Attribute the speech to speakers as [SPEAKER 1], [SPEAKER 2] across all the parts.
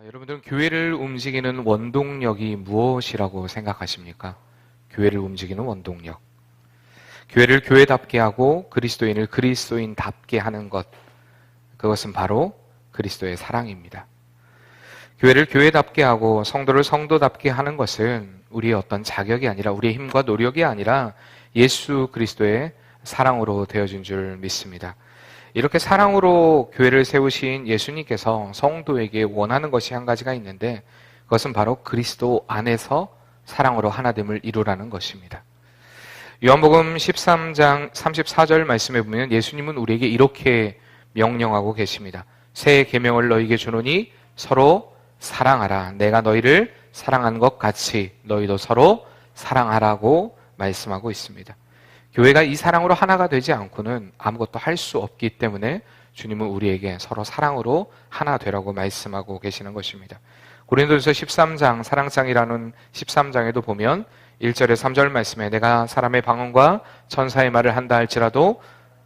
[SPEAKER 1] 여러분들은 교회를 움직이는 원동력이 무엇이라고 생각하십니까? 교회를 움직이는 원동력. 교회를 교회답게 하고 그리스도인을 그리스도인답게 하는 것. 그것은 바로 그리스도의 사랑입니다. 교회를 교회답게 하고 성도를 성도답게 하는 것은 우리의 어떤 자격이 아니라 우리의 힘과 노력이 아니라 예수 그리스도의 사랑으로 되어진 줄 믿습니다. 이렇게 사랑으로 교회를 세우신 예수님께서 성도에게 원하는 것이 한 가지가 있는데 그것은 바로 그리스도 안에서 사랑으로 하나됨을 이루라는 것입니다. 요한복음 13장 34절 말씀에 보면 예수님은 우리에게 이렇게 명령하고 계십니다. 새 계명을 너희에게 주노니 서로 사랑하라. 내가 너희를 사랑한 것 같이 너희도 서로 사랑하라고 말씀하고 있습니다. 교회가 이 사랑으로 하나가 되지 않고는 아무것도 할 수 없기 때문에 주님은 우리에게 서로 사랑으로 하나 되라고 말씀하고 계시는 것입니다. 고린도전서 13장 사랑장이라는 13장에도 보면 1절에 3절 말씀에 내가 사람의 방언과 천사의 말을 한다 할지라도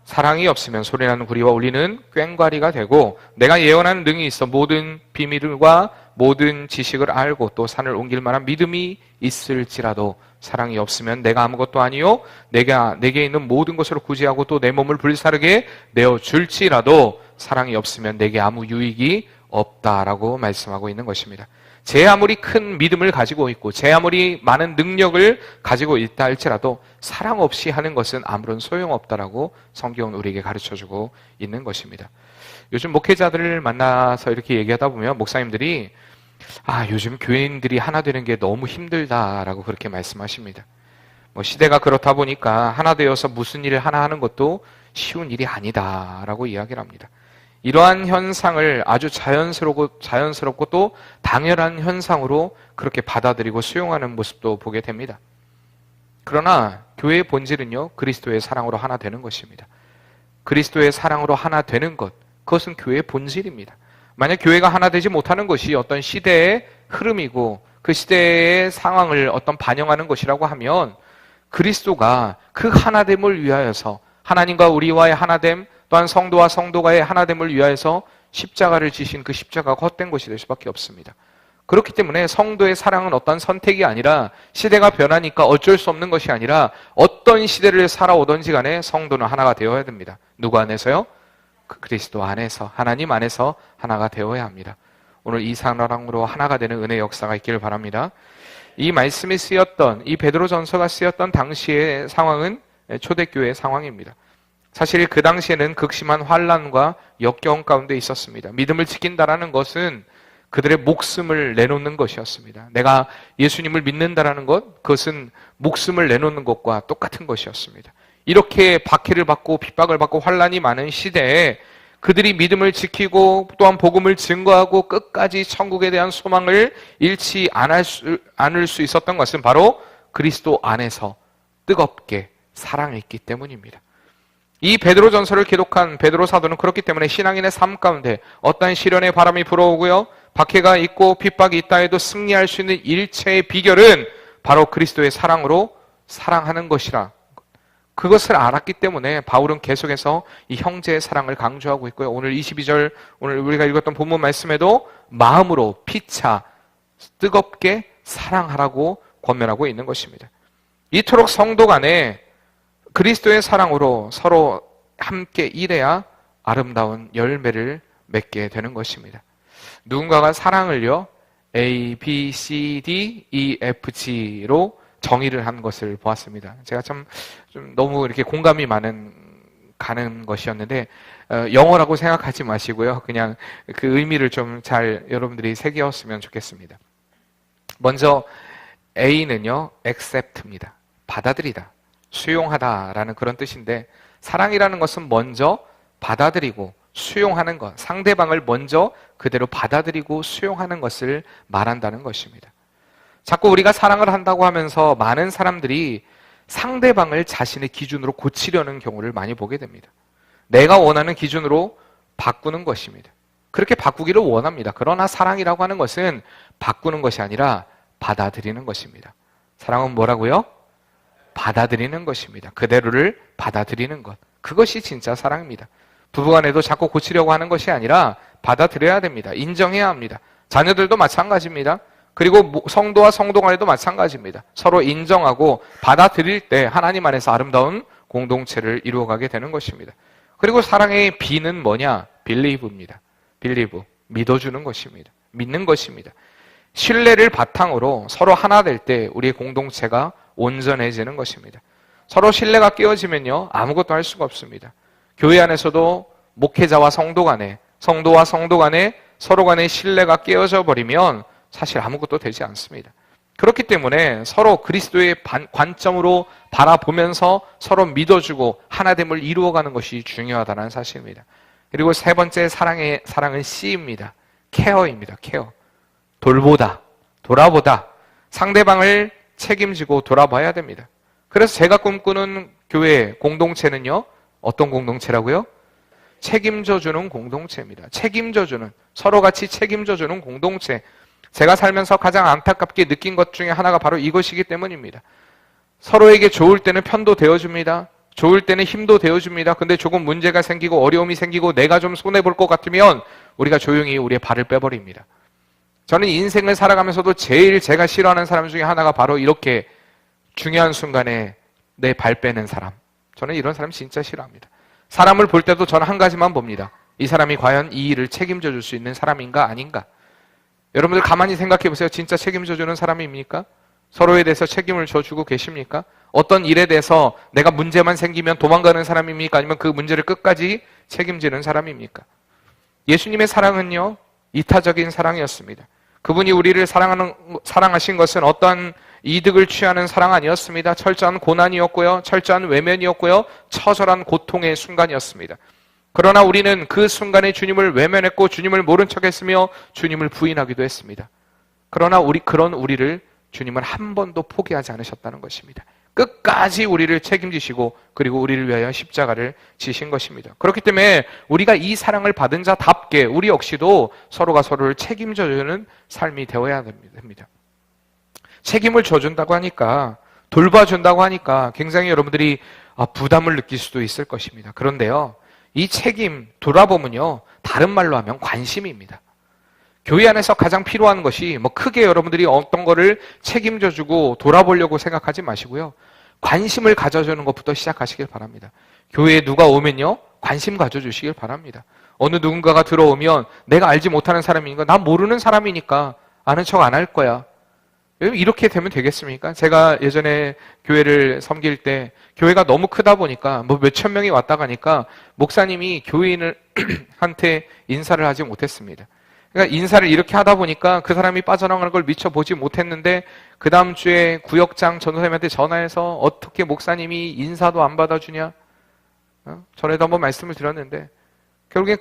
[SPEAKER 1] 사랑이 없으면 소리나는 구리와 울리는 꽹과리가 되고 내가 예언하는 능이 있어 모든 비밀과 모든 지식을 알고 또 산을 옮길 만한 믿음이 있을지라도 사랑이 없으면 내가 아무것도 아니요 내게 있는 모든 것으로 구제하고 또 내 몸을 불사르게 내어줄지라도 사랑이 없으면 내게 아무 유익이 없다라고 말씀하고 있는 것입니다. 제 아무리 큰 믿음을 가지고 있고 제 아무리 많은 능력을 가지고 있다 할지라도 사랑 없이 하는 것은 아무런 소용없다라고 성경은 우리에게 가르쳐주고 있는 것입니다. 요즘 목회자들을 만나서 이렇게 얘기하다 보면 목사님들이 요즘 교인들이 하나 되는 게 너무 힘들다라고 그렇게 말씀하십니다. 시대가 그렇다 보니까 하나 되어서 무슨 일을 하나 하는 것도 쉬운 일이 아니다라고 이야기를 합니다. 이러한 현상을 아주 자연스럽고 또 당연한 현상으로 그렇게 받아들이고 수용하는 모습도 보게 됩니다. 그러나 교회의 본질은요, 그리스도의 사랑으로 하나 되는 것입니다. 그리스도의 사랑으로 하나 되는 것, 그것은 교회의 본질입니다. 만약 교회가 하나 되지 못하는 것이 어떤 시대의 흐름이고 그 시대의 상황을 어떤 반영하는 것이라고 하면 그리스도가 그 하나됨을 위하여서 하나님과 우리와의 하나됨 또한 성도와 성도가의 하나됨을 위하여서 십자가를 지신 그 십자가가 헛된 것이 될 수밖에 없습니다. 그렇기 때문에 성도의 사랑은 어떤 선택이 아니라 시대가 변하니까 어쩔 수 없는 것이 아니라 어떤 시대를 살아오든지 간에 성도는 하나가 되어야 됩니다. 누구 안에서요? 그리스도 안에서, 하나님 안에서 하나가 되어야 합니다. 오늘 이 사랑으로 하나가 되는 은혜의 역사가 있기를 바랍니다. 이 말씀이 쓰였던, 이 베드로전서가 쓰였던 당시의 상황은 초대교회의 상황입니다. 사실 그 당시에는 극심한 환난과 역경 가운데 있었습니다. 믿음을 지킨다라는 것은 그들의 목숨을 내놓는 것이었습니다. 내가 예수님을 믿는다라는 것, 그것은 목숨을 내놓는 것과 똑같은 것이었습니다. 이렇게 박해를 받고 핍박을 받고 환난이 많은 시대에 그들이 믿음을 지키고 또한 복음을 증거하고 끝까지 천국에 대한 소망을 잃지 않을 수 있었던 것은 바로 그리스도 안에서 뜨겁게 사랑했기 때문입니다. 이 베드로전서를 기록한 베드로 사도는 그렇기 때문에 신앙인의 삶 가운데 어떤 시련의 바람이 불어오고요, 박해가 있고 핍박이 있다 해도 승리할 수 있는 일체의 비결은 바로 그리스도의 사랑으로 사랑하는 것이라, 그것을 알았기 때문에 바울은 계속해서 이 형제의 사랑을 강조하고 있고요. 오늘 22절, 오늘 우리가 읽었던 본문 말씀에도 마음으로 피차 뜨겁게 사랑하라고 권면하고 있는 것입니다. 이토록 성도 간에 그리스도의 사랑으로 서로 함께 일해야 아름다운 열매를 맺게 되는 것입니다. 누군가가 사랑을요, A, B, C, D, E, F, G로 정의를 한 것을 보았습니다. 제가 좀 너무 이렇게 공감이 가는 것이었는데, 영어라고 생각하지 마시고요. 그냥 그 의미를 좀 잘 여러분들이 새겼으면 좋겠습니다. 먼저 A는요, accept입니다. 받아들이다, 수용하다라는 그런 뜻인데, 사랑이라는 것은 먼저 받아들이고 수용하는 것, 상대방을 먼저 그대로 받아들이고 수용하는 것을 말한다는 것입니다. 자꾸 우리가 사랑을 한다고 하면서 많은 사람들이 상대방을 자신의 기준으로 고치려는 경우를 많이 보게 됩니다. 내가 원하는 기준으로 바꾸는 것입니다. 그렇게 바꾸기를 원합니다. 그러나 사랑이라고 하는 것은 바꾸는 것이 아니라 받아들이는 것입니다. 사랑은 뭐라고요? 받아들이는 것입니다. 그대로를 받아들이는 것. 그것이 진짜 사랑입니다. 부부간에도 자꾸 고치려고 하는 것이 아니라 받아들여야 됩니다. 인정해야 합니다. 자녀들도 마찬가지입니다. 그리고 성도와 성도 간에도 마찬가지입니다. 서로 인정하고 받아들일 때 하나님 안에서 아름다운 공동체를 이루어가게 되는 것입니다. 그리고 사랑의 B는 뭐냐? believe입니다. believe, 믿어주는 것입니다. 믿는 것입니다. 신뢰를 바탕으로 서로 하나 될 때 우리의 공동체가 온전해지는 것입니다. 서로 신뢰가 깨어지면요, 아무것도 할 수가 없습니다. 교회 안에서도 목회자와 성도 간에, 성도와 성도 간에 서로 간의 신뢰가 깨어져 버리면 사실 아무것도 되지 않습니다. 그렇기 때문에 서로 그리스도의 관점으로 바라보면서 서로 믿어주고 하나됨을 이루어가는 것이 중요하다는 사실입니다. 그리고 세 번째 사랑은 C입니다. 케어입니다. 케어. 돌보다, 돌아보다, 상대방을 책임지고 돌아봐야 됩니다. 그래서 제가 꿈꾸는 교회 공동체는요, 어떤 공동체라고요? 책임져주는 공동체입니다. 책임져주는, 서로 같이 책임져주는 공동체. 제가 살면서 가장 안타깝게 느낀 것 중에 하나가 바로 이것이기 때문입니다. 서로에게 좋을 때는 편도 되어줍니다. 좋을 때는 힘도 되어줍니다. 근데 조금 문제가 생기고 어려움이 생기고 내가 좀 손해볼 것 같으면 우리가 조용히 우리의 발을 빼버립니다. 저는 인생을 살아가면서도 제일 제가 싫어하는 사람 중에 하나가 바로 이렇게 중요한 순간에 내 발 빼는 사람. 저는 이런 사람 진짜 싫어합니다. 사람을 볼 때도 저는 한 가지만 봅니다. 이 사람이 과연 이 일을 책임져 줄 수 있는 사람인가 아닌가? 여러분들 가만히 생각해 보세요. 진짜 책임져 주는 사람입니까? 서로에 대해서 책임을 져주고 계십니까? 어떤 일에 대해서 내가 문제만 생기면 도망가는 사람입니까? 아니면 그 문제를 끝까지 책임지는 사람입니까? 예수님의 사랑은요, 이타적인 사랑이었습니다. 그분이 우리를 사랑하신 것은 어떤 이득을 취하는 사랑 아니었습니다. 철저한 고난이었고요, 철저한 외면이었고요, 처절한 고통의 순간이었습니다. 그러나 우리는 그 순간에 주님을 외면했고 주님을 모른 척했으며 주님을 부인하기도 했습니다. 그러나 그런 우리를 주님은 한 번도 포기하지 않으셨다는 것입니다. 끝까지 우리를 책임지시고 그리고 우리를 위하여 십자가를 지신 것입니다. 그렇기 때문에 우리가 이 사랑을 받은 자답게 우리 역시도 서로가 서로를 책임져주는 삶이 되어야 됩니다. 책임을 져준다고 하니까, 돌봐준다고 하니까 굉장히 여러분들이 부담을 느낄 수도 있을 것입니다. 그런데요, 이 책임, 돌아보면요, 다른 말로 하면 관심입니다. 교회 안에서 가장 필요한 것이 크게 여러분들이 어떤 거를 책임져주고 돌아보려고 생각하지 마시고요, 관심을 가져주는 것부터 시작하시길 바랍니다. 교회에 누가 오면요, 관심 가져주시길 바랍니다. 어느 누군가가 들어오면 내가 알지 못하는 사람이니까, 나 모르는 사람이니까 아는 척 안 할 거야. 이렇게 되면 되겠습니까? 제가 예전에 교회를 섬길 때 교회가 너무 크다 보니까 몇천 명이 왔다 가니까 목사님이 교인한테 인사를 하지 못했습니다. 그러니까 인사를 이렇게 하다 보니까 그 사람이 빠져나가는 걸 미처 보지 못했는데 그 다음 주에 구역장 전도사님한테 전화해서 어떻게 목사님이 인사도 안 받아주냐? 전에도 한번 말씀을 드렸는데 결국엔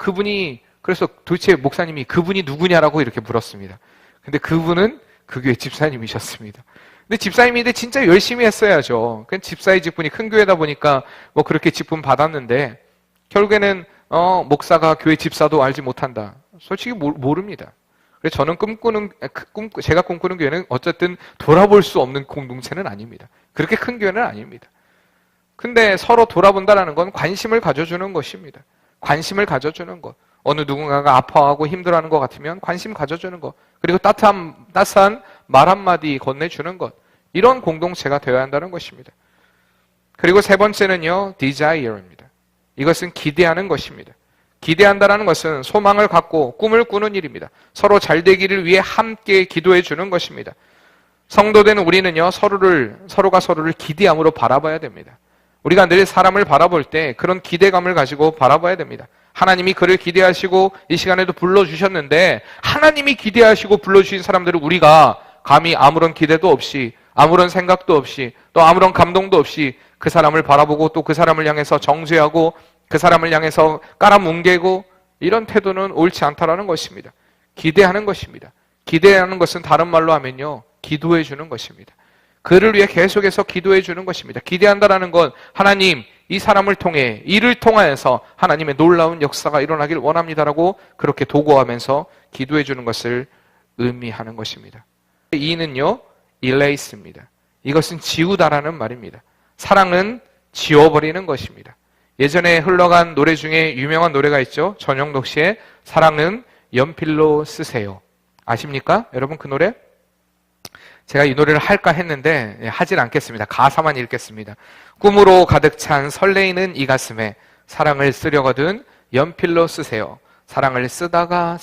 [SPEAKER 1] 그래서 도대체 목사님이 그분이 누구냐라고 이렇게 물었습니다. 근데 그분은 그 교회 집사님이셨습니다. 근데 집사님인데 진짜 열심히 했어야죠. 그냥 집사의 직분이 큰 교회다 보니까 그렇게 직분 받았는데 결국에는 목사가 교회 집사도 알지 못한다. 솔직히 모릅니다. 그래서 저는 제가 꿈꾸는 교회는 어쨌든 돌아볼 수 없는 공동체는 아닙니다. 그렇게 큰 교회는 아닙니다. 근데 서로 돌아본다는 건 관심을 가져주는 것입니다. 관심을 가져주는 것. 어느 누군가가 아파하고 힘들어하는 것 같으면 관심 가져주는 것. 그리고 따스한 말 한마디 건네주는 것. 이런 공동체가 되어야 한다는 것입니다. 그리고 세 번째는요, desire입니다. 이것은 기대하는 것입니다. 기대한다는 것은 소망을 갖고 꿈을 꾸는 일입니다. 서로 잘 되기를 위해 함께 기도해 주는 것입니다. 성도된 우리는요, 서로가 서로를 기대함으로 바라봐야 됩니다. 우리가 늘 사람을 바라볼 때 그런 기대감을 가지고 바라봐야 됩니다. 하나님이 그를 기대하시고 이 시간에도 불러주셨는데 하나님이 기대하시고 불러주신 사람들을 우리가 감히 아무런 기대도 없이 아무런 생각도 없이 또 아무런 감동도 없이 그 사람을 바라보고 또 그 사람을 향해서 정죄하고 그 사람을 향해서 깔아뭉개고 이런 태도는 옳지 않다라는 것입니다. 기대하는 것입니다. 기대하는 것은 다른 말로 하면요, 기도해 주는 것입니다. 그를 위해 계속해서 기도해 주는 것입니다. 기대한다라는 건 하나님, 이 사람을 통해 이를 통하여서 하나님의 놀라운 역사가 일어나길 원합니다라고 그렇게 도구하면서 기도해 주는 것을 의미하는 것입니다. 이는요, 일레이스입니다. 이것은 지우다라는 말입니다. 사랑은 지워버리는 것입니다. 예전에 흘러간 노래 중에 유명한 노래가 있죠. 전영록 씨의 사랑은 연필로 쓰세요. 아십니까? 여러분 그 노래? 제가 이 노래를 할까 했는데 하질 않겠습니다. 가사만 읽겠습니다. 꿈으로 가득 찬 설레이는 이 가슴에 사랑을 쓰려거든 연필로 쓰세요. 사랑을 쓰다가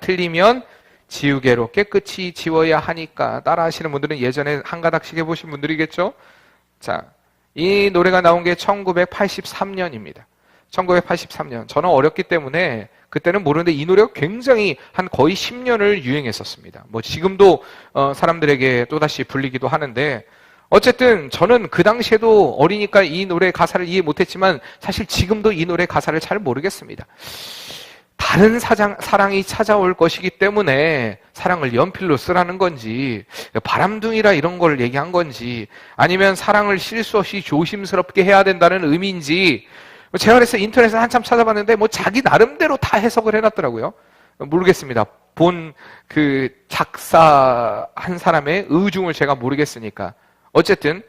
[SPEAKER 1] 틀리면 지우개로 깨끗이 지워야 하니까. 따라하시는 분들은 예전에 한 가닥씩 해보신 분들이겠죠? 자, 이 노래가 나온 게 1983년입니다. 1983년. 저는 어렸기 때문에 그때는 모르는데 이 노래가 굉장히 한 거의 10년을 유행했었습니다. 뭐 지금도 사람들에게 또다시 불리기도 하는데, 어쨌든 저는 그 당시에도 어리니까 이 노래 가사를 이해 못했지만 사실 지금도 이 노래 가사를 잘 모르겠습니다. 다른 사랑이 찾아올 것이기 때문에 사랑을 연필로 쓰라는 건지, 바람둥이라 이런 걸 얘기한 건지, 아니면 사랑을 실수 없이 조심스럽게 해야 된다는 의미인지, 제가 그래서 인터넷에 한참 찾아봤는데 뭐 자기 나름대로 다 해석을 해놨더라고요. 모르겠습니다. 본 그 작사한 사람의 의중을 제가 모르겠으니까. 어쨌든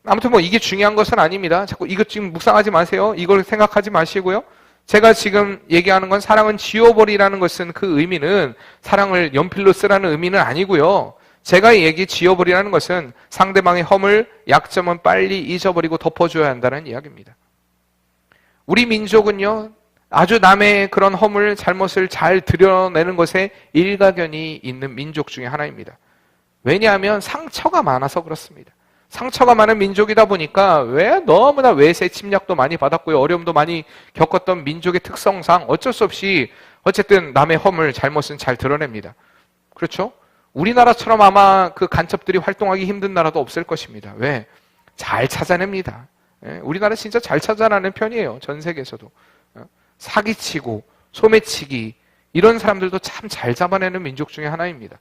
[SPEAKER 1] 아무튼 뭐 이게 중요한 것은 아닙니다. 자꾸 이것 지금 묵상하지 마세요. 이걸 생각하지 마시고요. 제가 지금 얘기하는 건 사랑은 지워버리라는 것은 그 의미는 사랑을 연필로 쓰라는 의미는 아니고요. 제가 얘기 지워버리라는 것은 상대방의 허물, 약점은 빨리 잊어버리고 덮어줘야 한다는 이야기입니다. 우리 민족은요, 아주 남의 그런 허물, 잘못을 잘 드러내는 것에 일가견이 있는 민족 중에 하나입니다. 왜냐하면 상처가 많아서 그렇습니다. 상처가 많은 민족이다 보니까 왜 너무나 외세 침략도 많이 받았고요, 어려움도 많이 겪었던 민족의 특성상 어쩔 수 없이 어쨌든 남의 허물, 잘못은 잘 드러냅니다. 그렇죠? 우리나라처럼 아마 그 간첩들이 활동하기 힘든 나라도 없을 것입니다. 왜? 잘 찾아냅니다. 우리나라 진짜 잘 찾아내는 편이에요. 전 세계에서도. 사기치고 소매치기 이런 사람들도 참 잘 잡아내는 민족 중에 하나입니다.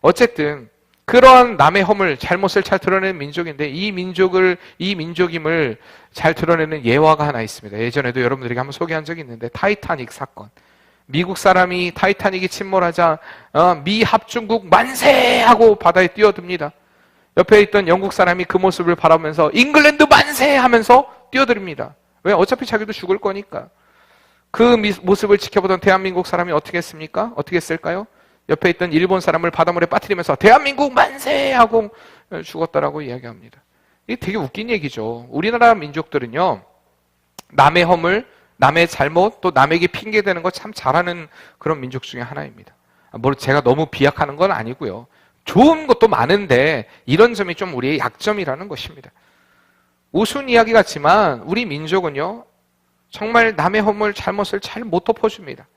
[SPEAKER 1] 어쨌든 그런 남의 허물, 잘못을 잘 드러내는 민족인데 이 민족임을 잘 드러내는 예화가 하나 있습니다. 예전에도 여러분들에게 한번 소개한 적이 있는데 타이타닉 사건. 미국 사람이 타이타닉이 침몰하자 미 합중국 만세! 하고 바다에 뛰어듭니다. 옆에 있던 영국 사람이 그 모습을 바라보면서 잉글랜드 만세! 하면서 뛰어듭니다. 왜? 어차피 자기도 죽을 거니까. 그 모습을 지켜보던 대한민국 사람이 어떻게 했습니까? 어떻게 했을까요? 옆에 있던 일본 사람을 바닷물에 빠뜨리면서 대한민국 만세! 하고 죽었다라고 이야기합니다. 이게 되게 웃긴 얘기죠. 우리나라 민족들은요, 남의 허물, 남의 잘못, 또 남에게 핑계대는 거 참 잘하는 그런 민족 중에 하나입니다. 제가 너무 비약하는 건 아니고요. 좋은 것도 많은데 이런 점이 좀 우리의 약점이라는 것입니다. 우스운 이야기 같지만 우리 민족은요, 정말 남의 허물, 잘못을 잘 못 덮어줍니다.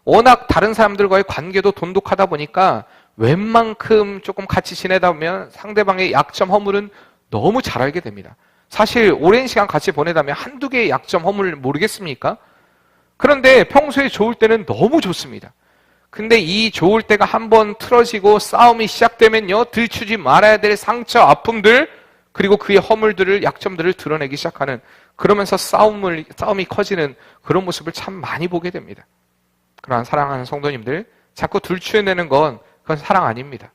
[SPEAKER 1] 워낙 다른 사람들과의 관계도 돈독하다 보니까 웬만큼 조금 같이 지내다 보면 상대방의 약점, 허물은 너무 잘 알게 됩니다. 사실 오랜 시간 같이 보내다 보면 한두 개의 약점, 허물을 모르겠습니까? 그런데 평소에 좋을 때는 너무 좋습니다. 근데 이 좋을 때가 한번 틀어지고 싸움이 시작되면요, 들추지 말아야 될 상처, 아픔들, 그리고 그의 허물들을, 약점들을 드러내기 시작하는, 그러면서 싸움이 커지는 그런 모습을 참 많이 보게 됩니다. 그러한 사랑하는 성도님들, 자꾸 들추어내는 건 그건 사랑 아닙니다.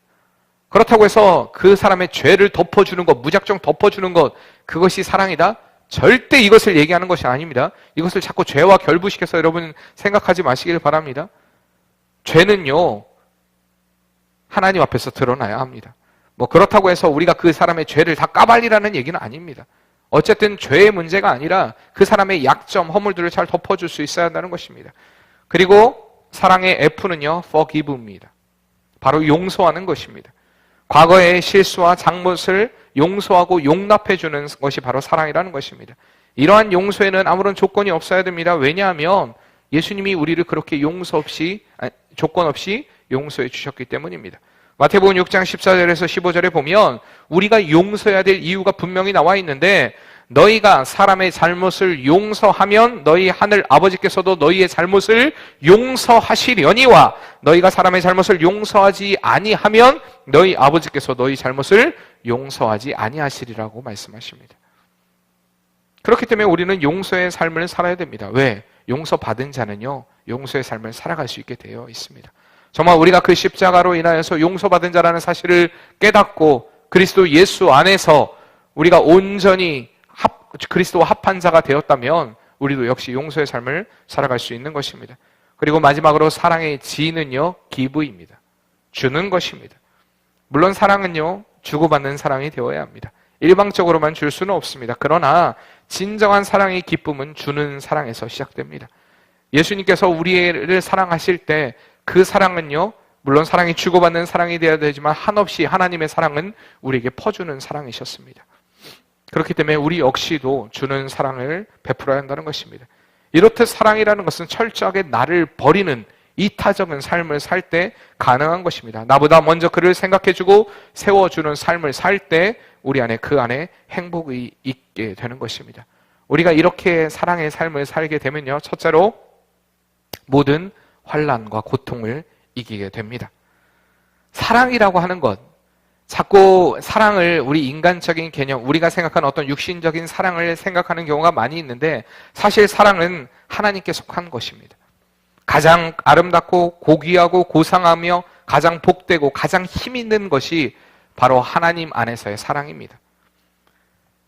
[SPEAKER 1] 그렇다고 해서 그 사람의 죄를 덮어주는 것, 무작정 덮어주는 것, 그것이 사랑이다? 절대 이것을 얘기하는 것이 아닙니다. 이것을 자꾸 죄와 결부시켜서 여러분 생각하지 마시길 바랍니다. 죄는요, 하나님 앞에서 드러나야 합니다. 뭐 그렇다고 해서 우리가 그 사람의 죄를 다 까발리라는 얘기는 아닙니다. 어쨌든 죄의 문제가 아니라 그 사람의 약점, 허물들을 잘 덮어줄 수 있어야 한다는 것입니다. 그리고 사랑의 F는요, forgive입니다. 바로 용서하는 것입니다. 과거의 실수와 잘못을 용서하고 용납해주는 것이 바로 사랑이라는 것입니다. 이러한 용서에는 아무런 조건이 없어야 됩니다. 왜냐하면 예수님이 우리를 그렇게 조건 없이 용서해 주셨기 때문입니다. 마태복음 6장 14절에서 15절에 보면 우리가 용서해야 될 이유가 분명히 나와 있는데, 너희가 사람의 잘못을 용서하면 너희 하늘 아버지께서도 너희의 잘못을 용서하시려니와 너희가 사람의 잘못을 용서하지 아니하면 너희 아버지께서 너희 잘못을 용서하지 아니하시리라고 말씀하십니다. 그렇기 때문에 우리는 용서의 삶을 살아야 됩니다. 왜? 용서받은 자는요, 용서의 삶을 살아갈 수 있게 되어 있습니다. 정말 우리가 그 십자가로 인하여서 용서받은 자라는 사실을 깨닫고 그리스도 예수 안에서 우리가 온전히 그리스도와 합한 자가 되었다면 우리도 역시 용서의 삶을 살아갈 수 있는 것입니다. 그리고 마지막으로 사랑의 G는요, 기브입니다. 주는 것입니다. 물론 사랑은요, 주고받는 사랑이 되어야 합니다. 일방적으로만 줄 수는 없습니다. 그러나 진정한 사랑의 기쁨은 주는 사랑에서 시작됩니다. 예수님께서 우리를 사랑하실 때 그 사랑은요, 물론 사랑이 주고받는 사랑이 되어야 되지만 한없이 하나님의 사랑은 우리에게 퍼주는 사랑이셨습니다. 그렇기 때문에 우리 역시도 주는 사랑을 베풀어야 한다는 것입니다. 이렇듯 사랑이라는 것은 철저하게 나를 버리는 이타적인 삶을 살 때 가능한 것입니다. 나보다 먼저 그를 생각해주고 세워주는 삶을 살 때 우리 안에 그 안에 행복이 있게 되는 것입니다. 우리가 이렇게 사랑의 삶을 살게 되면요, 첫째로 모든 환난과 고통을 이기게 됩니다. 사랑이라고 하는 것, 자꾸 사랑을 우리 인간적인 개념, 우리가 생각하는 어떤 육신적인 사랑을 생각하는 경우가 많이 있는데 사실 사랑은 하나님께 속한 것입니다. 가장 아름답고 고귀하고 고상하며 가장 복되고 가장 힘 있는 것이 바로 하나님 안에서의 사랑입니다.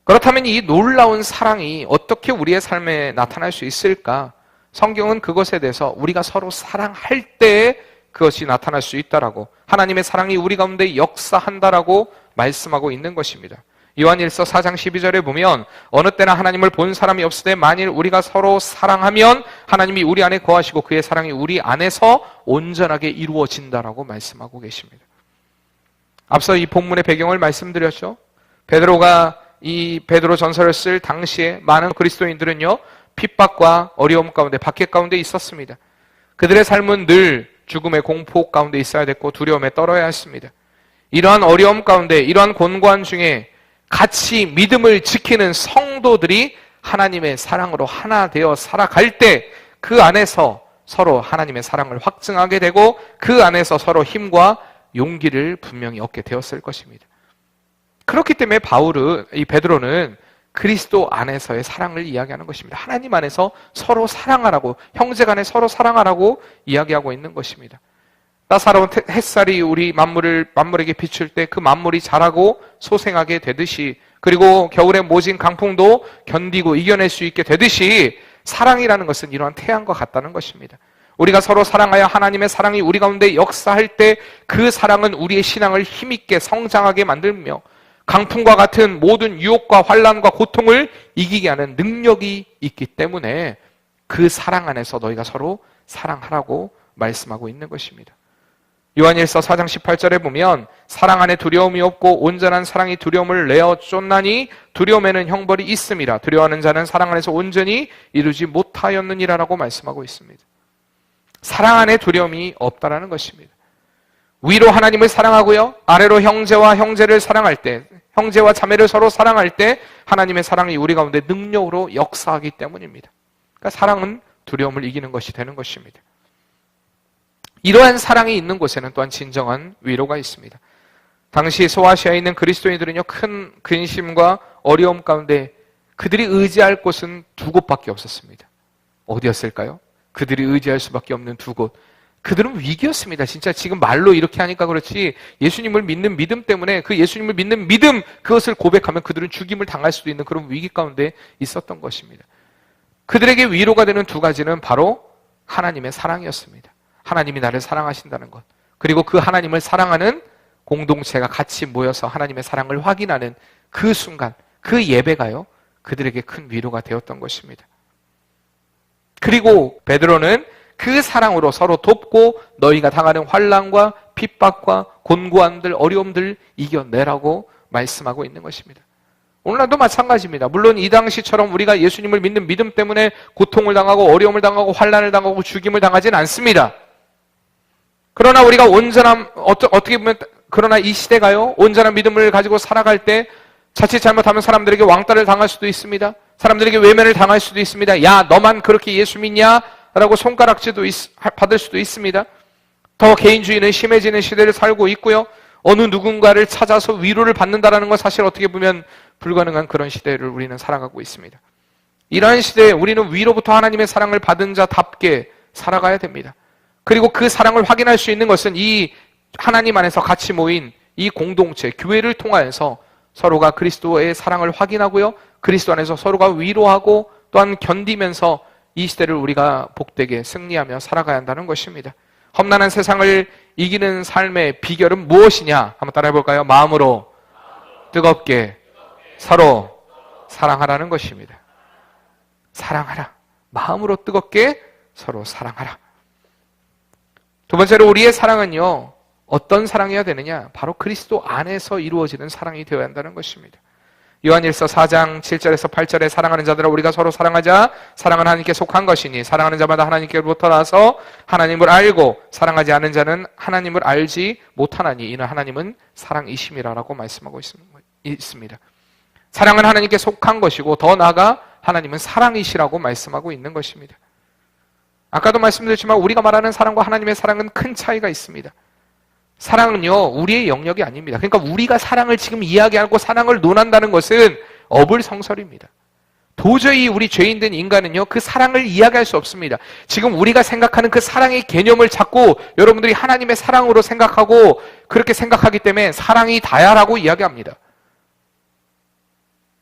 [SPEAKER 1] 그렇다면 이 놀라운 사랑이 어떻게 우리의 삶에 나타날 수 있을까? 성경은 그것에 대해서 우리가 서로 사랑할 때에 그것이 나타날 수 있다라고, 하나님의 사랑이 우리 가운데 역사한다라고 말씀하고 있는 것입니다. 요한일서 4장 12절에 보면 어느 때나 하나님을 본 사람이 없을 때 만일 우리가 서로 사랑하면 하나님이 우리 안에 거하시고 그의 사랑이 우리 안에서 온전하게 이루어진다라고 말씀하고 계십니다. 앞서 이 본문의 배경을 말씀드렸죠. 베드로가 이 베드로 전서를 쓸 당시에 많은 그리스도인들은요, 핍박과 어려움 가운데, 박해 가운데 있었습니다. 그들의 삶은 늘 죽음의 공포 가운데 있어야 됐고 두려움에 떨어야 했습니다. 이러한 어려움 가운데, 이러한 곤고한 중에 같이 믿음을 지키는 성도들이 하나님의 사랑으로 하나 되어 살아갈 때 그 안에서 서로 하나님의 사랑을 확증하게 되고 그 안에서 서로 힘과 용기를 분명히 얻게 되었을 것입니다. 그렇기 때문에 이 베드로는 그리스도 안에서의 사랑을 이야기하는 것입니다. 하나님 안에서 서로 사랑하라고, 형제간에 서로 사랑하라고 이야기하고 있는 것입니다. 따사로운 햇살이 우리 만물에게 비출 때 그 만물이 자라고 소생하게 되듯이, 그리고 겨울의 모진 강풍도 견디고 이겨낼 수 있게 되듯이 사랑이라는 것은 이러한 태양과 같다는 것입니다. 우리가 서로 사랑하여 하나님의 사랑이 우리 가운데 역사할 때 그 사랑은 우리의 신앙을 힘있게 성장하게 만들며 강풍과 같은 모든 유혹과 환난과 고통을 이기게 하는 능력이 있기 때문에 그 사랑 안에서 너희가 서로 사랑하라고 말씀하고 있는 것입니다. 요한일서 4장 18절에 보면 사랑 안에 두려움이 없고 온전한 사랑이 두려움을 내어 쫓나니 두려움에는 형벌이 있음이라. 두려워하는 자는 사랑 안에서 온전히 이루지 못하였느니라 라고 말씀하고 있습니다. 사랑 안에 두려움이 없다라는 것입니다. 위로 하나님을 사랑하고요, 아래로 형제와 형제를 사랑할 때, 형제와 자매를 서로 사랑할 때 하나님의 사랑이 우리 가운데 능력으로 역사하기 때문입니다. 그러니까 사랑은 두려움을 이기는 것이 되는 것입니다. 이러한 사랑이 있는 곳에는 또한 진정한 위로가 있습니다. 당시 소아시아에 있는 그리스도인들은요, 큰 근심과 어려움 가운데 그들이 의지할 곳은 두 곳밖에 없었습니다. 어디였을까요? 그들이 의지할 수밖에 없는 두 곳. 그들은 위기였습니다. 진짜 지금 말로 이렇게 하니까 그렇지 예수님을 믿는 믿음 때문에 그 예수님을 믿는 믿음, 그것을 고백하면 그들은 죽임을 당할 수도 있는 그런 위기 가운데 있었던 것입니다. 그들에게 위로가 되는 두 가지는 바로 하나님의 사랑이었습니다. 하나님이 나를 사랑하신다는 것, 그리고 그 하나님을 사랑하는 공동체가 같이 모여서 하나님의 사랑을 확인하는 그 순간, 그 예배가요, 그들에게 큰 위로가 되었던 것입니다. 그리고 베드로는 그 사랑으로 서로 돕고 너희가 당하는 환난과 핍박과 곤고함들, 어려움들 이겨내라고 말씀하고 있는 것입니다. 오늘날도 마찬가지입니다. 물론 이 당시처럼 우리가 예수님을 믿는 믿음 때문에 고통을 당하고 어려움을 당하고 환난을 당하고 죽임을 당하진 않습니다. 그러나 우리가 어떻게 보면 그러나 이 시대가요, 온전한 믿음을 가지고 살아갈 때 자칫 잘못하면 사람들에게 왕따를 당할 수도 있습니다. 사람들에게 외면을 당할 수도 있습니다. 야, 너만 그렇게 예수 믿냐? 라고 손가락질도 받을 수도 있습니다. 더 개인주의는 심해지는 시대를 살고 있고요. 어느 누군가를 찾아서 위로를 받는다는 건 사실 어떻게 보면 불가능한 그런 시대를 우리는 살아가고 있습니다. 이러한 시대에 우리는 위로부터 하나님의 사랑을 받은 자답게 살아가야 됩니다. 그리고 그 사랑을 확인할 수 있는 것은 이 하나님 안에서 같이 모인 이 공동체, 교회를 통하여서 서로가 그리스도의 사랑을 확인하고요, 그리스도 안에서 서로가 위로하고 또한 견디면서 이 시대를 우리가 복되게 승리하며 살아가야 한다는 것입니다. 험난한 세상을 이기는 삶의 비결은 무엇이냐? 한번 따라해 볼까요? 마음으로 뜨겁게 서로 사랑하라는 것입니다. 사랑하라. 마음으로 뜨겁게 서로 사랑하라. 두 번째로 우리의 사랑은요, 어떤 사랑이어야 되느냐? 바로 그리스도 안에서 이루어지는 사랑이 되어야 한다는 것입니다. 요한일서 4장 7절에서 8절에 사랑하는 자들아 우리가 서로 사랑하자. 사랑은 하나님께 속한 것이니 사랑하는 자마다 하나님께로부터 나서 하나님을 알고 사랑하지 않는 자는 하나님을 알지 못하나니 이는 하나님은 사랑이심이라라고 말씀하고 있습니다. 사랑은 하나님께 속한 것이고 더 나아가 하나님은 사랑이시라고 말씀하고 있는 것입니다. 아까도 말씀드렸지만 우리가 말하는 사랑과 하나님의 사랑은 큰 차이가 있습니다. 사랑은요, 우리의 영역이 아닙니다. 그러니까 우리가 사랑을 지금 이야기하고 사랑을 논한다는 것은 어불성설입니다. 도저히 우리 죄인된 인간은요, 그 사랑을 이야기할 수 없습니다. 지금 우리가 생각하는 그 사랑의 개념을 자꾸 여러분들이 하나님의 사랑으로 생각하고 그렇게 생각하기 때문에 사랑이 다야라고 이야기합니다.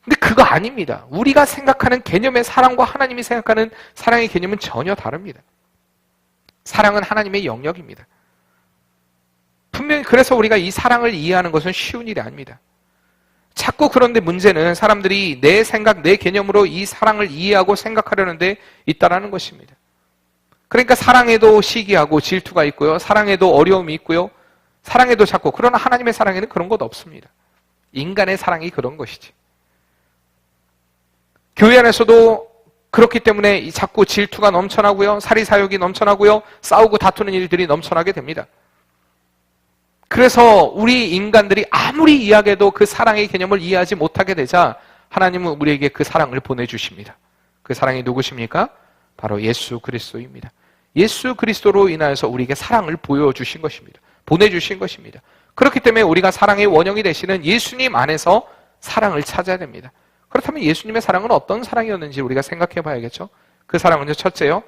[SPEAKER 1] 근데 그거 아닙니다. 우리가 생각하는 개념의 사랑과 하나님이 생각하는 사랑의 개념은 전혀 다릅니다. 사랑은 하나님의 영역입니다. 분명히 그래서 우리가 이 사랑을 이해하는 것은 쉬운 일이 아닙니다. 자꾸 그런데 문제는 사람들이 내 생각, 내 개념으로 이 사랑을 이해하고 생각하려는 데 있다라는 것입니다. 그러니까 사랑에도 시기하고 질투가 있고요. 사랑에도 어려움이 있고요. 사랑에도 자꾸, 그러나 하나님의 사랑에는 그런 것 없습니다. 인간의 사랑이 그런 것이지. 교회 안에서도 그렇기 때문에 자꾸 질투가 넘쳐나고요. 사리사욕이 넘쳐나고요. 싸우고 다투는 일들이 넘쳐나게 됩니다. 그래서 우리 인간들이 아무리 이야기해도 그 사랑의 개념을 이해하지 못하게 되자 하나님은 우리에게 그 사랑을 보내주십니다. 그 사랑이 누구십니까? 바로 예수 그리스도입니다. 예수 그리스도로 인하여서 우리에게 사랑을 보여주신 것입니다. 보내주신 것입니다. 그렇기 때문에 우리가 사랑의 원형이 되시는 예수님 안에서 사랑을 찾아야 됩니다. 그렇다면 예수님의 사랑은 어떤 사랑이었는지 우리가 생각해 봐야겠죠? 그 사랑은요, 첫째요,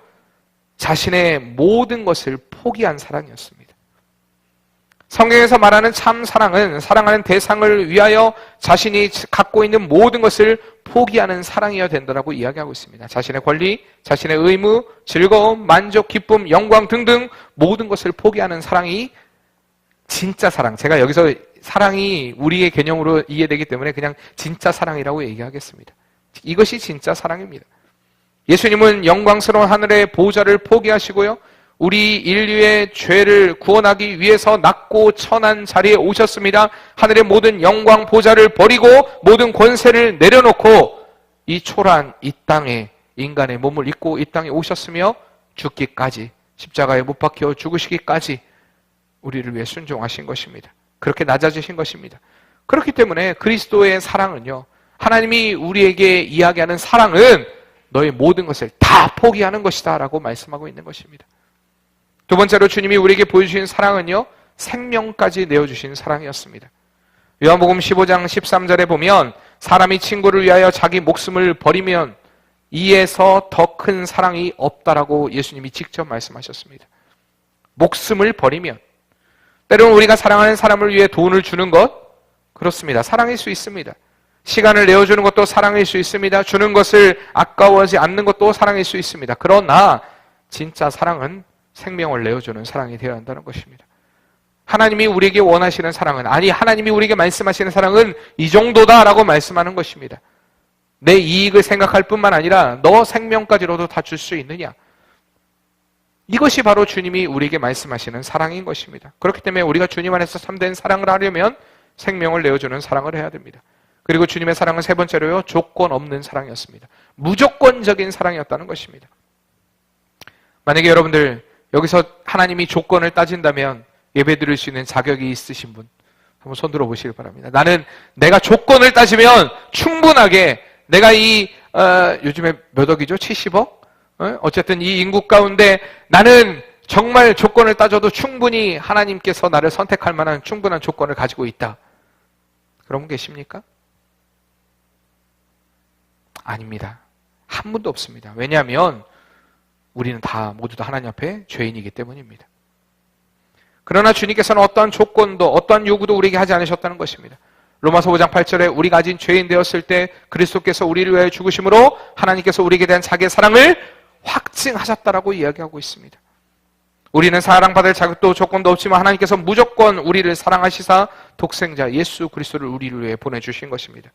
[SPEAKER 1] 자신의 모든 것을 포기한 사랑이었습니다. 성경에서 말하는 참 사랑은 사랑하는 대상을 위하여 자신이 갖고 있는 모든 것을 포기하는 사랑이어야 된다고 이야기하고 있습니다. 자신의 권리, 자신의 의무, 즐거움, 만족, 기쁨, 영광 등등 모든 것을 포기하는 사랑이 진짜 사랑. 제가 여기서 사랑이 우리의 개념으로 이해되기 때문에 그냥 진짜 사랑이라고 얘기하겠습니다. 이것이 진짜 사랑입니다. 예수님은 영광스러운 하늘의 보좌를 포기하시고요, 우리 인류의 죄를 구원하기 위해서 낮고 천한 자리에 오셨습니다. 하늘의 모든 영광 보좌를 버리고 모든 권세를 내려놓고 이 초라한 이 땅에 인간의 몸을 입고 이 땅에 오셨으며 죽기까지, 십자가에 못 박혀 죽으시기까지 우리를 위해 순종하신 것입니다. 그렇게 낮아지신 것입니다. 그렇기 때문에 그리스도의 사랑은요, 하나님이 우리에게 이야기하는 사랑은 너의 모든 것을 다 포기하는 것이다 라고 말씀하고 있는 것입니다. 두 번째로 주님이 우리에게 보여주신 사랑은요, 생명까지 내어주신 사랑이었습니다. 요한복음 15장 13절에 보면 사람이 친구를 위하여 자기 목숨을 버리면 이에서 더 큰 사랑이 없다라고 예수님이 직접 말씀하셨습니다. 목숨을 버리면, 때로는 우리가 사랑하는 사람을 위해 돈을 주는 것, 그렇습니다. 사랑일 수 있습니다. 시간을 내어주는 것도 사랑일 수 있습니다. 주는 것을 아까워하지 않는 것도 사랑일 수 있습니다. 그러나 진짜 사랑은 생명을 내어주는 사랑이 되어야 한다는 것입니다. 하나님이 우리에게 원하시는 사랑은, 아니 하나님이 우리에게 말씀하시는 사랑은 이 정도다라고 말씀하는 것입니다. 내 이익을 생각할 뿐만 아니라 너 생명까지로도 다 줄 수 있느냐. 이것이 바로 주님이 우리에게 말씀하시는 사랑인 것입니다. 그렇기 때문에 우리가 주님 안에서 참된 사랑을 하려면 생명을 내어주는 사랑을 해야 됩니다. 그리고 주님의 사랑은 세 번째로요, 조건 없는 사랑이었습니다. 무조건적인 사랑이었다는 것입니다. 만약에 여러분들 여기서 하나님이 조건을 따진다면 예배 드릴 수 있는 자격이 있으신 분 한번 손 들어 보시길 바랍니다. 나는 내가 조건을 따지면 충분하게 내가 요즘에 몇 억이죠? 70억? 어쨌든 이 인구 가운데 나는 정말 조건을 따져도 충분히 하나님께서 나를 선택할 만한 충분한 조건을 가지고 있다. 그런 분 계십니까? 아닙니다. 한 분도 없습니다. 왜냐하면 우리는 다 모두 다 하나님 앞에 죄인이기 때문입니다. 그러나 주님께서는 어떠한 조건도 어떠한 요구도 우리에게 하지 않으셨다는 것입니다. 로마서 5장 8절에 우리가 아직 죄인 되었을 때 그리스도께서 우리를 위하여 죽으심으로 하나님께서 우리에게 대한 자기의 사랑을 확증하셨다라고 이야기하고 있습니다. 우리는 사랑받을 자격도 조건도 없지만 하나님께서 무조건 우리를 사랑하시사 독생자 예수 그리스도를 우리를 위해 보내주신 것입니다.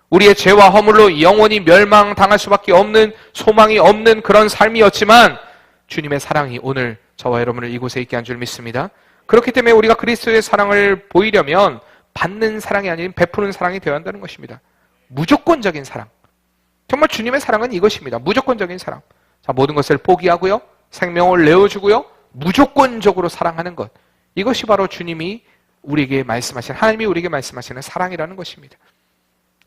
[SPEAKER 1] 우리의 죄와 허물로 영원히 멸망당할 수밖에 없는, 소망이 없는 그런 삶이었지만 주님의 사랑이 오늘 저와 여러분을 이곳에 있게 한 줄 믿습니다. 그렇기 때문에 우리가 그리스도의 사랑을 보이려면 받는 사랑이 아닌 베푸는 사랑이 되어야 한다는 것입니다. 무조건적인 사랑. 정말 주님의 사랑은 이것입니다. 무조건적인 사랑. 자, 모든 것을 포기하고요, 생명을 내어주고요, 무조건적으로 사랑하는 것. 이것이 바로 주님이 우리에게 말씀하시는, 하나님이 우리에게 말씀하시는 사랑이라는 것입니다.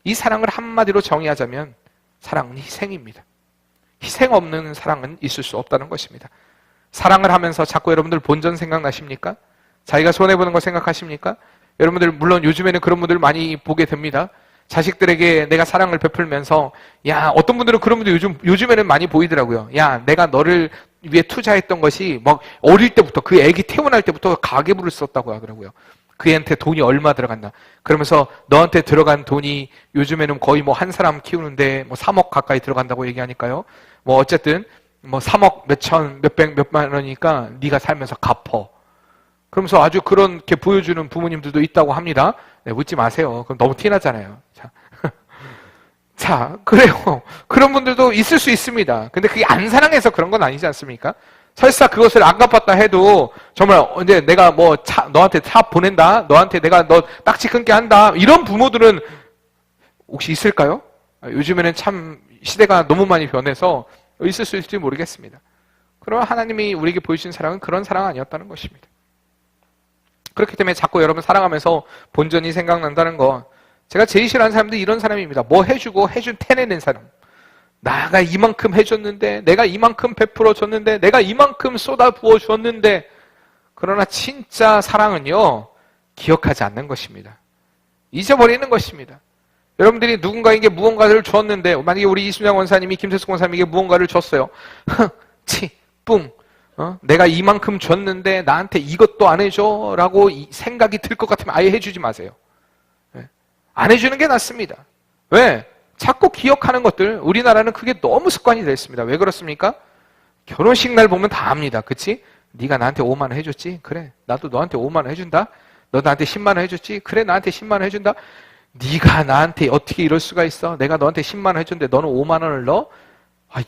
[SPEAKER 1] 이 사랑을 한마디로 정의하자면 사랑은 희생입니다. 희생 없는 사랑은 있을 수 없다는 것입니다. 사랑을 하면서 자꾸 여러분들 본전 생각나십니까? 자기가 손해보는 거 생각하십니까? 여러분들 물론 요즘에는 그런 분들 많이 보게 됩니다. 자식들에게 내가 사랑을 베풀면서, 야, 어떤 분들은 그런 분들 요즘에는 많이 보이더라고요. 야, 내가 너를 위해 투자했던 것이 막 어릴 때부터, 그 애기 태어날 때부터 가계부를 썼다고 하더라고요. 그 애한테 돈이 얼마 들어간다. 그러면서 너한테 들어간 돈이 요즘에는 거의 뭐 한 사람 키우는데 뭐 3억 가까이 들어간다고 얘기하니까요. 뭐 어쨌든 뭐 3억 몇천, 몇백, 몇만 원이니까 네가 살면서 갚어. 그러면서 아주 그렇게 보여주는 부모님들도 있다고 합니다. 네, 묻지 마세요. 그럼 너무 티나잖아요. 자, 그래요. 그런 분들도 있을 수 있습니다. 근데 그게 안 사랑해서 그런 건 아니지 않습니까? 설사 그것을 안 갚았다 해도 정말 이제 내가 뭐 너한테 차 보낸다, 너한테 내가 너 딱지 끊게 한다, 이런 부모들은 혹시 있을까요? 요즘에는 참 시대가 너무 많이 변해서 있을 수 있을지 모르겠습니다. 그러나 하나님이 우리에게 보여주신 사랑은 그런 사랑 아니었다는 것입니다. 그렇기 때문에 자꾸 여러분 사랑하면서 본전이 생각난다는 거, 제가 제일 싫어하는 사람도 이런 사람입니다. 뭐 해주고 해준 태내는 사람. 나가 이만큼 해줬는데, 내가 이만큼 베풀어 줬는데, 내가 이만큼 쏟아 부어 줬는데, 그러나 진짜 사랑은요, 기억하지 않는 것입니다. 잊어버리는 것입니다. 여러분들이 누군가에게 무언가를 줬는데, 만약에 우리 이순영 원사님이 김태숙 원사님에게 무언가를 줬어요. 뿡. 내가 이만큼 줬는데 나한테 이것도 안 해줘 라고 생각이 들 것 같으면 아예 해주지 마세요. 안 해주는 게 낫습니다. 왜? 자꾸 기억하는 것들, 우리나라는 그게 너무 습관이 됐습니다. 왜 그렇습니까? 결혼식 날 보면 다 압니다. 그치? 네가 나한테 5만 원 해줬지? 그래, 나도 너한테 5만 원 해준다. 너 나한테 10만 원 해줬지? 그래, 나한테 10만 원 해준다. 네가 나한테 어떻게 이럴 수가 있어? 내가 너한테 10만 원 해줬는데 너는 5만 원을 넣어?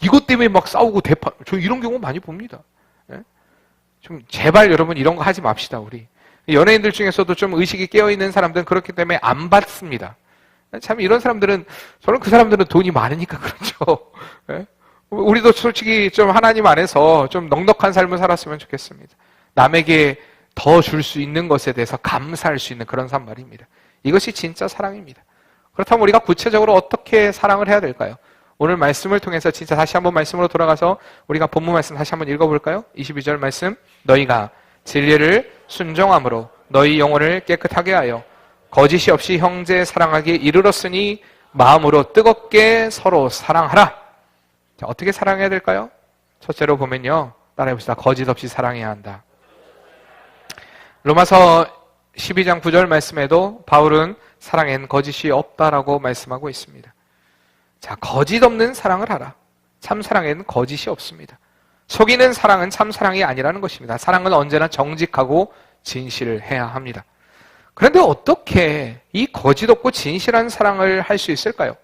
[SPEAKER 1] 이것 때문에 막 싸우고 저 이런 경우 많이 봅니다. 좀 제발 여러분 이런 거 하지 맙시다. 우리 연예인들 중에서도 좀 의식이 깨어있는 사람들은 그렇기 때문에 안 받습니다. 참 이런 사람들은, 저는 그 사람들은 돈이 많으니까 그렇죠. 우리도 솔직히 좀 하나님 안에서 좀 넉넉한 삶을 살았으면 좋겠습니다. 남에게 더 줄 수 있는 것에 대해서 감사할 수 있는 그런 삶 말입니다. 이것이 진짜 사랑입니다. 그렇다면 우리가 구체적으로 어떻게 사랑을 해야 될까요? 오늘 말씀을 통해서 진짜 다시 한번 말씀으로 돌아가서 우리가 본문 말씀 다시 한번 읽어볼까요? 22절 말씀, 너희가 진리를 순종함으로 너희 영혼을 깨끗하게 하여 거짓이 없이 형제 사랑하기에 이르렀으니 마음으로 뜨겁게 서로 사랑하라. 자, 어떻게 사랑해야 될까요? 첫째로 보면요, 따라해봅시다. 거짓 없이 사랑해야 한다. 로마서 12장 9절 말씀에도 바울은 사랑엔 거짓이 없다라고 말씀하고 있습니다. 자, 거짓 없는 사랑을 하라. 참 사랑에는 거짓이 없습니다. 속이는 사랑은 참 사랑이 아니라는 것입니다. 사랑은 언제나 정직하고 진실을 해야 합니다. 그런데 어떻게 이 거짓 없고 진실한 사랑을 할 수 있을까요?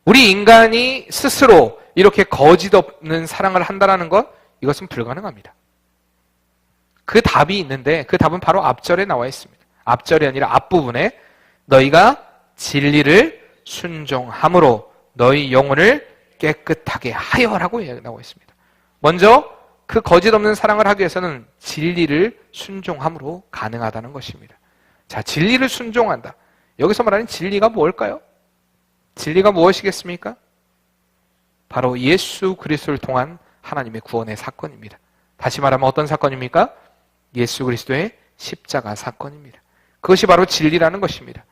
[SPEAKER 1] 우리 인간이 스스로 이렇게 거짓 없는 사랑을 한다는 것, 이것은 불가능합니다. 그 답이 있는데 그 답은 바로 앞절에 나와 있습니다. 앞절이 아니라 앞부분에 너희가 진리를 순종함으로 너희 영혼을 깨끗하게 하여라고 나와 있습니다. 먼저 그 거짓 없는 사랑을 하기 위해서는 진리를 순종함으로 가능하다는 것입니다. 자, 진리를 순종한다. 여기서 말하는 진리가 뭘까요? 진리가 무엇이겠습니까? 바로 예수 그리스도를 통한 하나님의 구원의 사건입니다. 다시 말하면 어떤 사건입니까? 예수 그리스도의 십자가 사건입니다. 그것이 바로 진리라는 것입니다.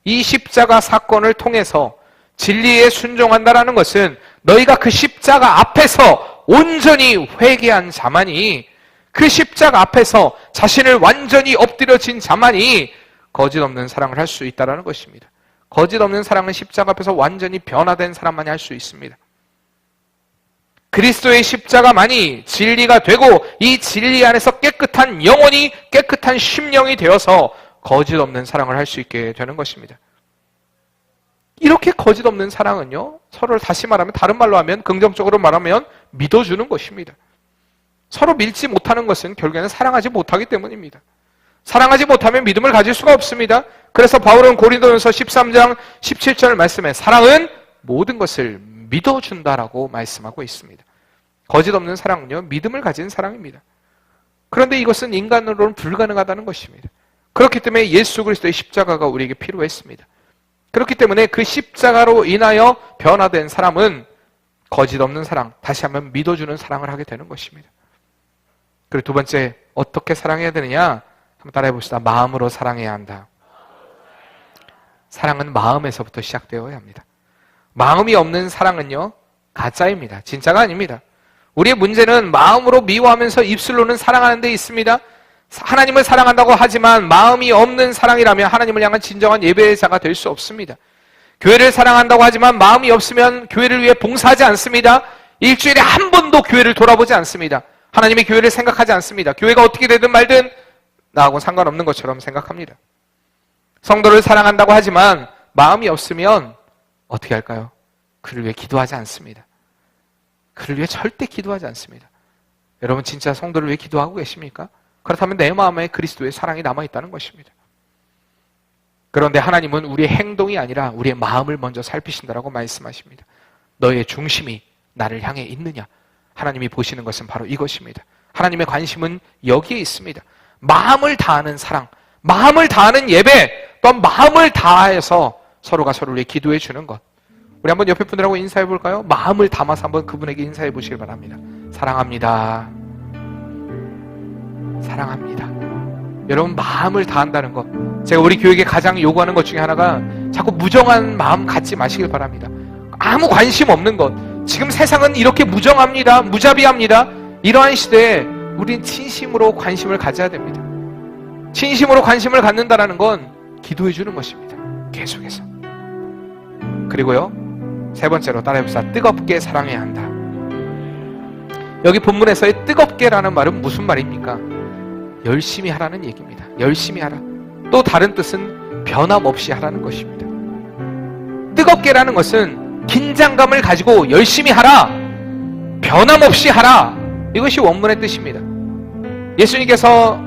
[SPEAKER 1] 이 십자가 사건을 통해서 진리에 순종한다라는 것은 너희가 그 십자가 앞에서 온전히 회개한 자만이, 그 십자가 앞에서 자신을 완전히 엎드려진 자만이 거짓 없는 사랑을 할 수 있다는 것입니다. 거짓 없는 사랑은 십자가 앞에서 완전히 변화된 사람만이 할 수 있습니다. 그리스도의 십자가만이 진리가 되고 이 진리 안에서 깨끗한 영혼이, 깨끗한 심령이 되어서 거짓 없는 사랑을 할 수 있게 되는 것입니다. 이렇게 거짓 없는 사랑은요, 서로를 다시 말하면, 다른 말로 하면, 긍정적으로 말하면 믿어주는 것입니다. 서로 믿지 못하는 것은 결국에는 사랑하지 못하기 때문입니다. 사랑하지 못하면 믿음을 가질 수가 없습니다. 그래서 바울은 고린도전서 13장 17절 말씀에 사랑은 모든 것을 믿어준다라고 말씀하고 있습니다. 거짓 없는 사랑은요, 믿음을 가진 사랑입니다. 그런데 이것은 인간으로는 불가능하다는 것입니다. 그렇기 때문에 예수 그리스도의 십자가가 우리에게 필요했습니다. 그렇기 때문에 그 십자가로 인하여 변화된 사람은 거짓 없는 사랑, 다시 한번 믿어주는 사랑을 하게 되는 것입니다. 그리고 두 번째, 어떻게 사랑해야 되느냐? 한번 따라해 봅시다. 마음으로 사랑해야 한다. 사랑은 마음에서부터 시작되어야 합니다. 마음이 없는 사랑은요, 가짜입니다. 진짜가 아닙니다. 우리의 문제는 마음으로 미워하면서 입술로는 사랑하는 데 있습니다. 하나님을 사랑한다고 하지만 마음이 없는 사랑이라면 하나님을 향한 진정한 예배자가 될 수 없습니다. 교회를 사랑한다고 하지만 마음이 없으면 교회를 위해 봉사하지 않습니다. 일주일에 한 번도 교회를 돌아보지 않습니다. 하나님의 교회를 생각하지 않습니다. 교회가 어떻게 되든 말든 나하고 상관없는 것처럼 생각합니다. 성도를 사랑한다고 하지만 마음이 없으면 어떻게 할까요? 그를 위해 기도하지 않습니다. 그를 위해 절대 기도하지 않습니다. 여러분 진짜 성도를 위해 기도하고 계십니까? 그렇다면 내 마음에 그리스도의 사랑이 남아있다는 것입니다. 그런데 하나님은 우리의 행동이 아니라 우리의 마음을 먼저 살피신다라고 말씀하십니다. 너의 중심이 나를 향해 있느냐? 하나님이 보시는 것은 바로 이것입니다. 하나님의 관심은 여기에 있습니다. 마음을 다하는 사랑, 마음을 다하는 예배, 또한 마음을 다해서 서로가 서로를 위해 기도해 주는 것. 우리 한번 옆에 분들하고 인사해 볼까요? 마음을 담아서 한번 그분에게 인사해 보시길 바랍니다. 사랑합니다. 사랑합니다. 여러분 마음을 다한다는 것, 제가 우리 교육에 가장 요구하는 것 중에 하나가 자꾸 무정한 마음 갖지 마시길 바랍니다. 아무 관심 없는 것, 지금 세상은 이렇게 무정합니다. 무자비합니다. 이러한 시대에 우린 진심으로 관심을 가져야 됩니다. 진심으로 관심을 갖는다는 건 기도해 주는 것입니다. 계속해서. 그리고요, 세 번째로 따라해봅시다. 뜨겁게 사랑해야 한다. 여기 본문에서의 뜨겁게라는 말은 무슨 말입니까? 열심히 하라는 얘기입니다. 열심히 하라. 또 다른 뜻은 변함없이 하라는 것입니다. 뜨겁게라는 것은 긴장감을 가지고 열심히 하라, 변함없이 하라, 이것이 원문의 뜻입니다. 예수님께서,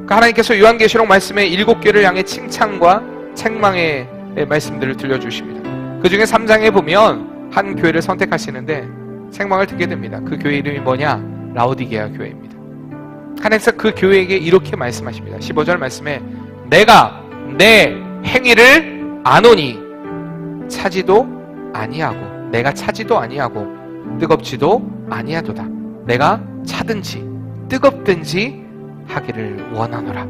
[SPEAKER 1] 하나님께서 요한계시록 말씀에 7교회를 향해 칭찬과 책망의 말씀들을 들려주십니다. 그 중에 3장에 보면 한 교회를 선택하시는데 책망을 듣게 됩니다. 그 교회 이름이 뭐냐? 라오디게아 교회입니다. 하나님께서 그 교회에게 이렇게 말씀하십니다. 15절 말씀에 내가 내 행위를 아노니 차지도 아니하고, 내가 차지도 아니하고 뜨겁지도 아니하도다. 내가 차든지 뜨겁든지 하기를 원하노라.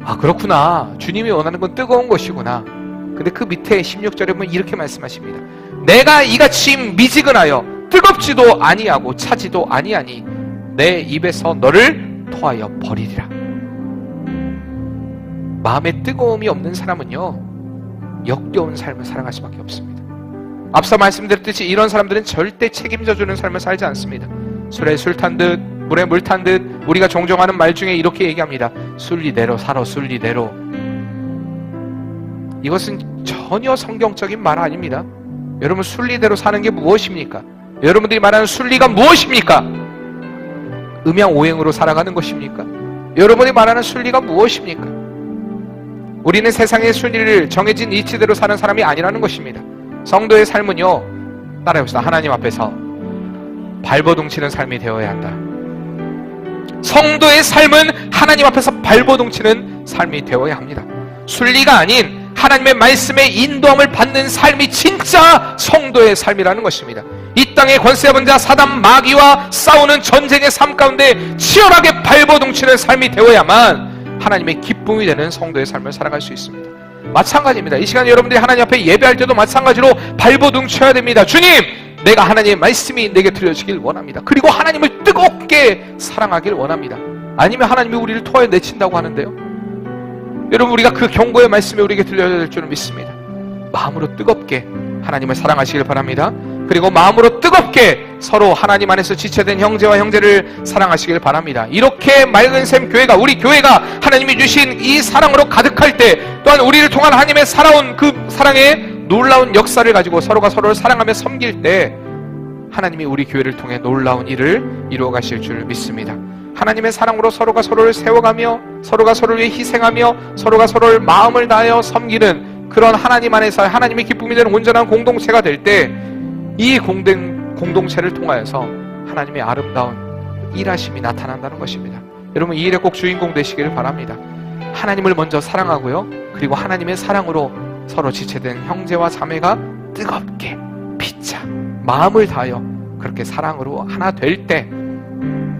[SPEAKER 1] 아, 그렇구나. 주님이 원하는 건 뜨거운 것이구나. 근데 그 밑에 16절에 보면 이렇게 말씀하십니다. 내가 이같이 미지근하여 뜨겁지도 아니하고 차지도 아니하니 내 입에서 너를 토하여 버리리라. 마음에 뜨거움이 없는 사람은요, 역겨운 삶을 살아갈 수밖에 없습니다. 앞서 말씀드렸듯이 이런 사람들은 절대 책임져주는 삶을 살지 않습니다. 술에 술 탄 듯, 물에 물 탄 듯, 우리가 종종 하는 말 중에 이렇게 얘기합니다. 순리대로 살아, 순리대로. 이것은 전혀 성경적인 말 아닙니다. 여러분, 순리대로 사는 게 무엇입니까? 여러분들이 말하는 순리가 무엇입니까? 음양오행으로 살아가는 것입니까? 여러분이 말하는 순리가 무엇입니까? 우리는 세상의 순리를 정해진 이치대로 사는 사람이 아니라는 것입니다. 성도의 삶은요, 따라해봅시다. 하나님 앞에서 발버둥치는 삶이 되어야 한다. 성도의 삶은 하나님 앞에서 발버둥치는 삶이 되어야 합니다. 순리가 아닌 하나님의 말씀에 인도함을 받는 삶이 진짜 성도의 삶이라는 것입니다. 이 땅의 권세 잡은 자 사단 마귀와 싸우는 전쟁의 삶 가운데 치열하게 발버둥치는 삶이 되어야만 하나님의 기쁨이 되는 성도의 삶을 살아갈 수 있습니다. 마찬가지입니다. 이 시간에 여러분들이 하나님 앞에 예배할 때도 마찬가지로 발버둥쳐야 됩니다. 주님, 내가 하나님의 말씀이 내게 들려지길 원합니다. 그리고 하나님을 뜨겁게 사랑하길 원합니다. 아니면 하나님이 우리를 토하여 내친다고 하는데요, 여러분, 우리가 그 경고의 말씀이 우리에게 들려야 될 줄은 믿습니다. 마음으로 뜨겁게 하나님을 사랑하시길 바랍니다. 그리고 마음으로 뜨겁게 서로 하나님 안에서 지체된 형제와 형제를 사랑하시길 바랍니다. 이렇게 맑은 샘 교회가, 우리 교회가 하나님이 주신 이 사랑으로 가득할 때, 또한 우리를 통한 하나님의 살아온 그 사랑의 놀라운 역사를 가지고 서로가 서로를 사랑하며 섬길 때 하나님이 우리 교회를 통해 놀라운 일을 이루어 가실 줄 믿습니다. 하나님의 사랑으로 서로가 서로를 세워가며 서로가 서로를 위해 희생하며 서로가 서로를 마음을 다하여 섬기는 그런 하나님 안에서 하나님의 기쁨이 되는 온전한 공동체가 될 때 이 공동체를 통하여서 하나님의 아름다운 일하심이 나타난다는 것입니다. 여러분, 이 일에 꼭 주인공 되시기를 바랍니다. 하나님을 먼저 사랑하고요, 그리고 하나님의 사랑으로 서로 지체된 형제와 자매가 뜨겁게 피차 마음을 다하여 그렇게 사랑으로 하나 될 때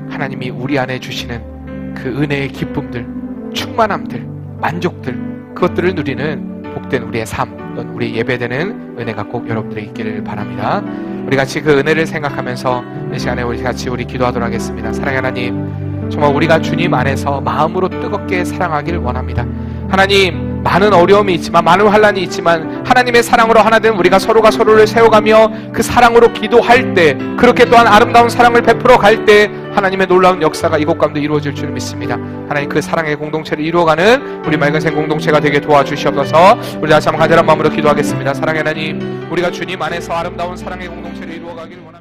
[SPEAKER 1] 하나님이 우리 안에 주시는 그 은혜의 기쁨들, 충만함들, 만족들, 그것들을 누리는 복된 우리의 삶, 우리 예배되는 은혜가 꼭 여러분들에게 있기를 바랍니다. 우리 같이 그 은혜를 생각하면서 이 시간에 우리 같이 기도하도록 하겠습니다. 사랑의 하나님, 정말 우리가 주님 안에서 마음으로 뜨겁게 사랑하길 원합니다. 하나님, 많은 어려움이 있지만, 많은 환난이 있지만 하나님의 사랑으로 하나 된 우리가 서로가 서로를 세워가며 그 사랑으로 기도할 때, 그렇게 또한 아름다운 사랑을 베풀어 갈 때 하나님의 놀라운 역사가 이곳 가운데 이루어질 줄 믿습니다. 하나님, 그 사랑의 공동체를 이루어가는 우리 맑은 샘 공동체가 되게 도와주시옵소서. 우리 다시 한번 간절한 마음으로 기도하겠습니다. 사랑의 하나님, 우리가 주님 안에서 아름다운 사랑의 공동체를 이루어가길 원합니다.